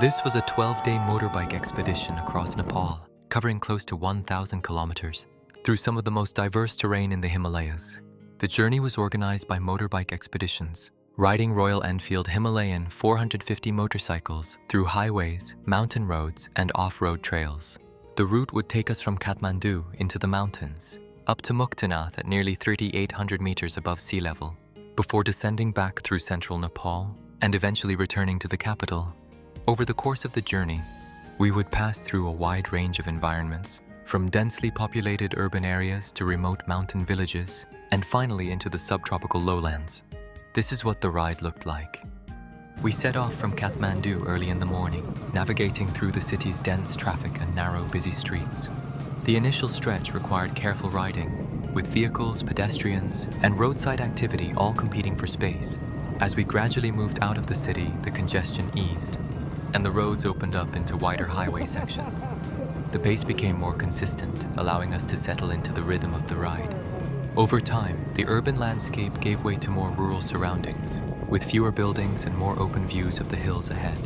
This was a 12-day motorbike expedition across Nepal, covering close to 1,000 kilometers, through some of the most diverse terrain in the Himalayas. The journey was organized by Motorbike Expeditions, riding Royal Enfield Himalayan 450 motorcycles through highways, mountain roads, and off-road trails. The route would take us from Kathmandu into the mountains, up to Muktinath at nearly 3,800 meters above sea level, before descending back through central Nepal and eventually returning to the capital. Over the course of the journey, we would pass through a wide range of environments, from densely populated urban areas to remote mountain villages, and finally into the subtropical lowlands. This is what the ride looked like. We set off from Kathmandu early in the morning, navigating through the city's dense traffic and narrow, busy streets. The initial stretch required careful riding, with vehicles, pedestrians, and roadside activity all competing for space. As we gradually moved out of the city, the congestion eased, and the roads opened up into wider highway sections. The pace became more consistent, allowing us to settle into the rhythm of the ride. Over time, the urban landscape gave way to more rural surroundings, with fewer buildings and more open views of the hills ahead.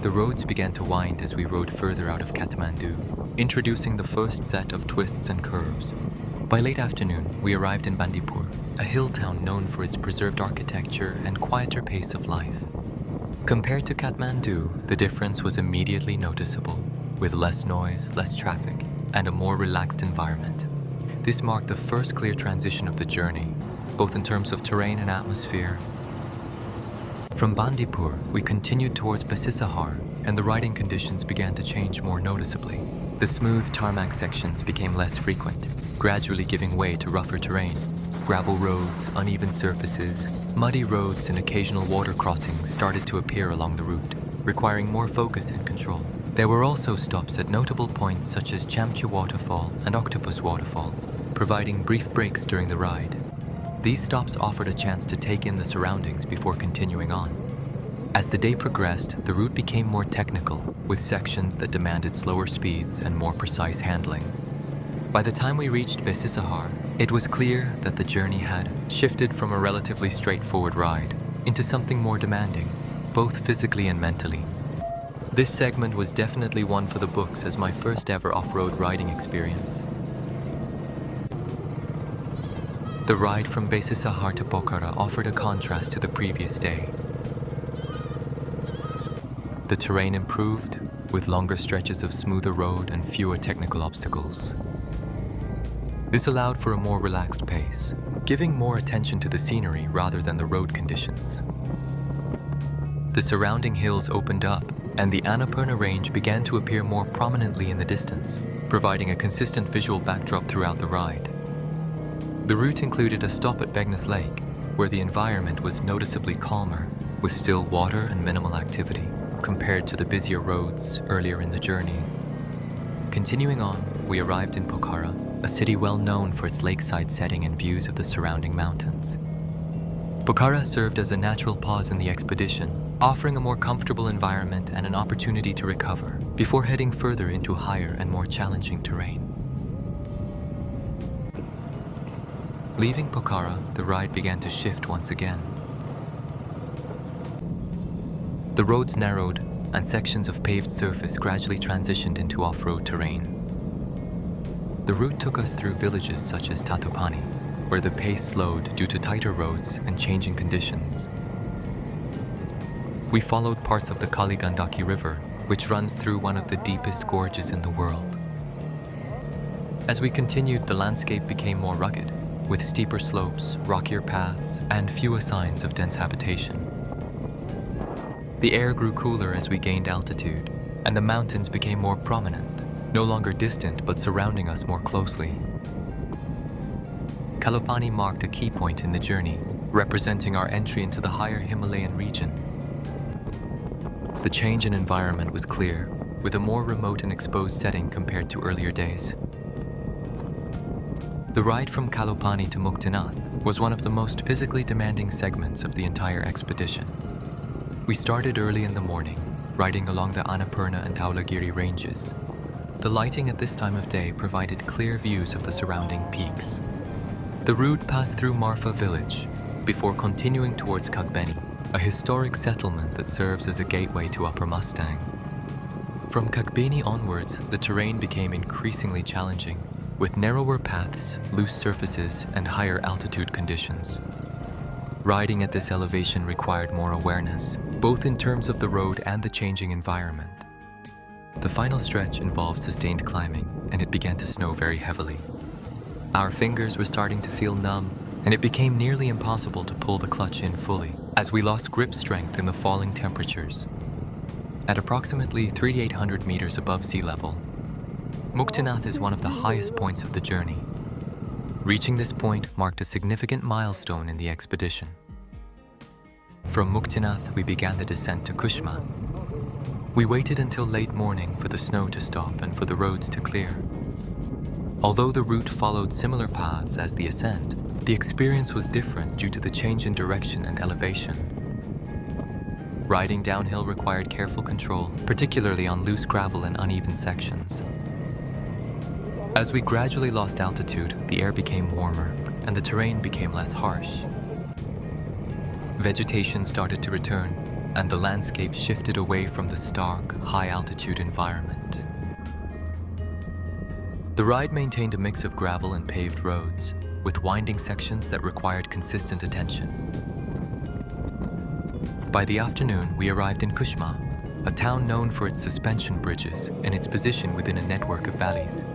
The roads began to wind as we rode further out of Kathmandu, introducing the first set of twists and curves. By late afternoon, we arrived in Bandipur, a hill town known for its preserved architecture and quieter pace of life. Compared to Kathmandu, the difference was immediately noticeable, with less noise, less traffic, and a more relaxed environment. This marked the first clear transition of the journey, both in terms of terrain and atmosphere. From Bandipur, we continued towards Besisahar, and the riding conditions began to change more noticeably. The smooth tarmac sections became less frequent, gradually giving way to rougher terrain. Gravel roads, uneven surfaces, muddy roads, and occasional water crossings started to appear along the route, requiring more focus and control. There were also stops at notable points such as Chamchu Waterfall and Octopus Waterfall, providing brief breaks during the ride. These stops offered a chance to take in the surroundings before continuing on. As the day progressed, the route became more technical, with sections that demanded slower speeds and more precise handling. By the time we reached Besisahar, it was clear that the journey had shifted from a relatively straightforward ride into something more demanding, both physically and mentally. This segment was definitely one for the books as my first ever off-road riding experience. The ride from Besisahar to Pokhara offered a contrast to the previous day. The terrain improved, with longer stretches of smoother road and fewer technical obstacles. This allowed for a more relaxed pace, giving more attention to the scenery rather than the road conditions. The surrounding hills opened up, and the Annapurna range began to appear more prominently in the distance, providing a consistent visual backdrop throughout the ride. The route included a stop at Begness Lake, where the environment was noticeably calmer, with still water and minimal activity, compared to the busier roads earlier in the journey. Continuing on, we arrived in Pokhara, a city well known for its lakeside setting and views of the surrounding mountains. Pokhara served as a natural pause in the expedition, offering a more comfortable environment and an opportunity to recover before heading further into higher and more challenging terrain. Leaving Pokhara, the ride began to shift once again. The roads narrowed, and sections of paved surface gradually transitioned into off-road terrain. The route took us through villages such as Kalopani, where the pace slowed due to tighter roads and changing conditions. We followed parts of the Gandaki River, which runs through one of the deepest gorges in the world. As we continued, the landscape became more rugged, with steeper slopes, rockier paths, and fewer signs of dense habitation. The air grew cooler as we gained altitude, and the mountains became more prominent, no longer distant but surrounding us more closely. Kalopani marked a key point in the journey, representing our entry into the higher Himalayan region. The change in environment was clear, with a more remote and exposed setting compared to earlier days. The ride from Kalopani to Muktinath was one of the most physically demanding segments of the entire expedition. We started early in the morning, riding along the Annapurna and Dhaulagiri ranges. The lighting at this time of day provided clear views of the surrounding peaks. The route passed through Marfa village before continuing towards Kathmandu, a historic settlement that serves as a gateway to Upper Mustang. From Kalopani onwards, the terrain became increasingly challenging, with narrower paths, loose surfaces, and higher altitude conditions. Riding at this elevation required more awareness, both in terms of the road and the changing environment. The final stretch involved sustained climbing, and it began to snow very heavily. Our fingers were starting to feel numb, and it became nearly impossible to pull the clutch in fully, as we lost grip strength in the falling temperatures. At approximately 3,800 meters above sea level, Muktinath is one of the highest points of the journey. Reaching this point marked a significant milestone in the expedition. From Muktinath, we began the descent to Kushma. We waited until late morning for the snow to stop and for the roads to clear. Although the route followed similar paths as the ascent, the experience was different due to the change in direction and elevation. Riding downhill required careful control, particularly on loose gravel and uneven sections. As we gradually lost altitude, the air became warmer and the terrain became less harsh. Vegetation started to return, and the landscape shifted away from the stark, high-altitude environment. The ride maintained a mix of gravel and paved roads, with winding sections that required consistent attention. By the afternoon, we arrived in Kushma, a town known for its suspension bridges and its position within a network of valleys.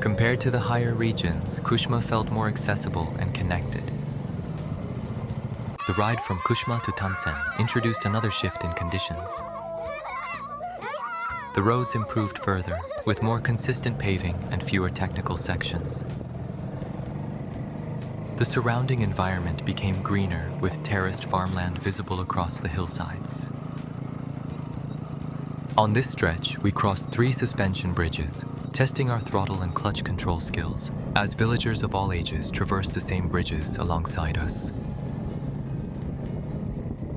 Compared to the higher regions, Kushma felt more accessible and connected. The ride from Kushma to Tansen introduced another shift in conditions. The roads improved further, with more consistent paving and fewer technical sections. The surrounding environment became greener, with terraced farmland visible across the hillsides. On this stretch, we crossed 3 suspension bridges, testing our throttle and clutch control skills, as villagers of all ages traversed the same bridges alongside us.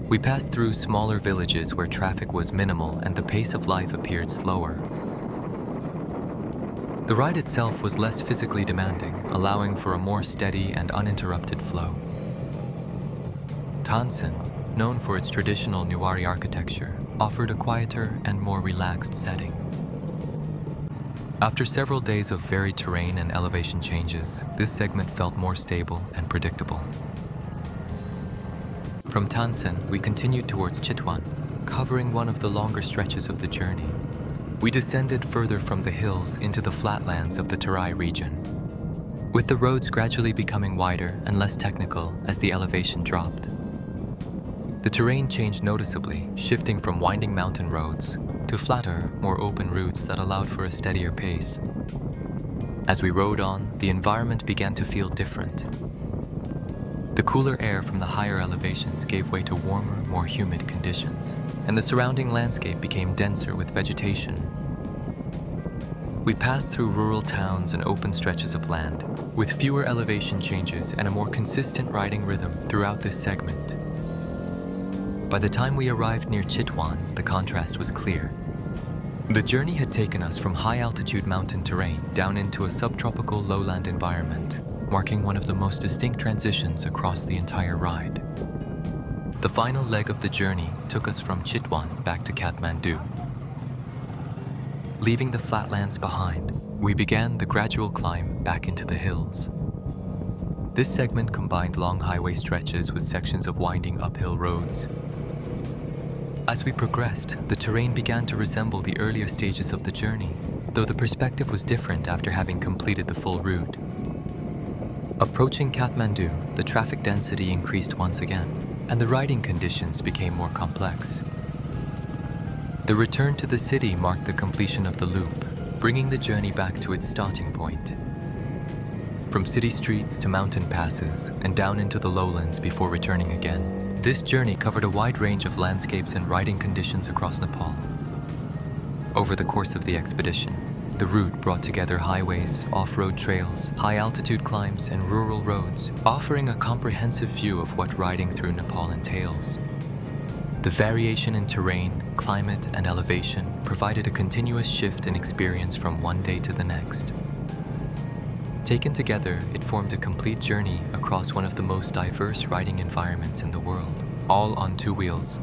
We passed through smaller villages where traffic was minimal and the pace of life appeared slower. The ride itself was less physically demanding, allowing for a more steady and uninterrupted flow. Tansen, known for its traditional Newari architecture, offered a quieter and more relaxed setting. After several days of varied terrain and elevation changes, this segment felt more stable and predictable. From Tansen, we continued towards Chitwan, covering one of the longer stretches of the journey. We descended further from the hills into the flatlands of the Terai region, with the roads gradually becoming wider and less technical as the elevation dropped. The terrain changed noticeably, shifting from winding mountain roads to flatter, more open routes that allowed for a steadier pace. As we rode on, the environment began to feel different. The cooler air from the higher elevations gave way to warmer, more humid conditions, and the surrounding landscape became denser with vegetation. We passed through rural towns and open stretches of land, with fewer elevation changes and a more consistent riding rhythm throughout this segment. By the time we arrived near Chitwan, the contrast was clear. The journey had taken us from high-altitude mountain terrain down into a subtropical lowland environment, marking one of the most distinct transitions across the entire ride. The final leg of the journey took us from Chitwan back to Kathmandu. Leaving the flatlands behind, we began the gradual climb back into the hills. This segment combined long highway stretches with sections of winding uphill roads. As we progressed, the terrain began to resemble the earlier stages of the journey, though the perspective was different after having completed the full route. Approaching Kathmandu, the traffic density increased once again, and the riding conditions became more complex. The return to the city marked the completion of the loop, bringing the journey back to its starting point. From city streets to mountain passes and down into the lowlands before returning again, this journey covered a wide range of landscapes and riding conditions across Nepal. Over the course of the expedition, the route brought together highways, off-road trails, high-altitude climbs, and rural roads, offering a comprehensive view of what riding through Nepal entails. The variation in terrain, climate, and elevation provided a continuous shift in experience from one day to the next. Taken together, it formed a complete journey across one of the most diverse riding environments in the world, all on two wheels.